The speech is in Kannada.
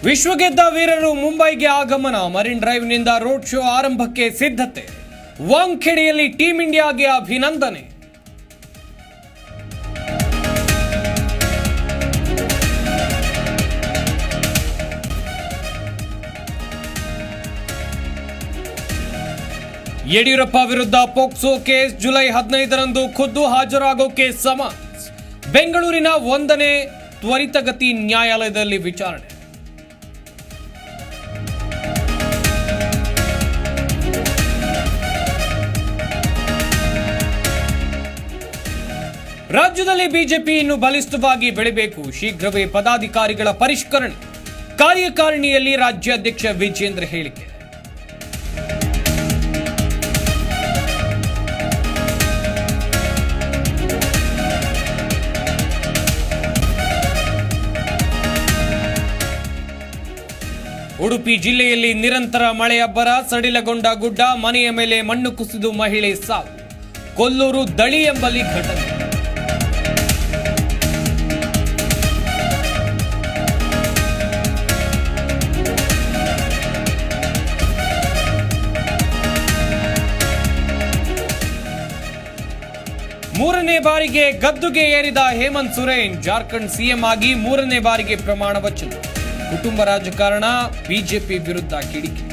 ವಿಶ್ವಗೆದ್ದ ವೀರರು ಮುಂಬೈಗೆ ಆಗಮನ. ಮರಿನ್ ಡ್ರೈವ್ನಿಂದ ರೋಡ್ ಶೋ ಆರಂಭಕ್ಕೆ ಸಿದ್ಧತೆ. ವಾಂಖೆಡೆಯಲ್ಲಿ ಟೀಂ ಇಂಡಿಯಾಗೆ ಅಭಿನಂದನೆ. ಯಡಿಯೂರಪ್ಪ ವಿರುದ್ಧ ಪೋಕ್ಸೋ ಕೇಸ್. ಜುಲೈ 15ರಂದು ಖುದ್ದು ಹಾಜರಾಗೋಕೆ ಸಮನ್ಸ್. ಬೆಂಗಳೂರಿನ 1ನೇ ತ್ವರಿತಗತಿ ನ್ಯಾಯಾಲಯದಲ್ಲಿ ವಿಚಾರಣೆ. ರಾಜ್ಯದಲ್ಲಿ ಬಿಜೆಪಿ ಇನ್ನು ಬಲಿಷ್ಠವಾಗಿ ಬೆಳೆಯಬೇಕು. ಶೀಘ್ರವೇ ಪದಾಧಿಕಾರಿಗಳ ಪರಿಷ್ಕರಣೆ. ಕಾರ್ಯಕಾರಿಣಿಯಲ್ಲಿ ರಾಜ್ಯಾಧ್ಯಕ್ಷ ವಿಜೇಂದ್ರ ಹೇಳಿಕೆ. ಉಡುಪಿ ಜಿಲ್ಲೆಯಲ್ಲಿ ನಿರಂತರ ಮಳೆಯಬ್ಬರ. ಸಡಿಲಗೊಂಡ ಗುಡ್ಡ. ಮನೆಯ ಮೇಲೆ ಮಣ್ಣು ಕುಸಿದು ಮಹಿಳೆ ಸಾವು. ಕೊಲ್ಲೂರು ದಳಿ ಎಂಬಲ್ಲಿ ಘಟನೆ. ಮೂರನೇ ಬಾರಿಗೆ ಗದ್ದುಗೆ ಏರಿದ ಹೇಮಂತ್ ಸೊರೇನ್. ಜಾರ್ಖಂಡ್ ಸಿಎಂ ಆಗಿ 3ನೇ ಬಾರಿಗೆ ಪ್ರಮಾಣ ವಚನ. ಕುಟುಂಬ ರಾಜಕಾರಣ. ಬಿಜೆಪಿ ವಿರುದ್ಧ ಕಿಡಿಕೆ.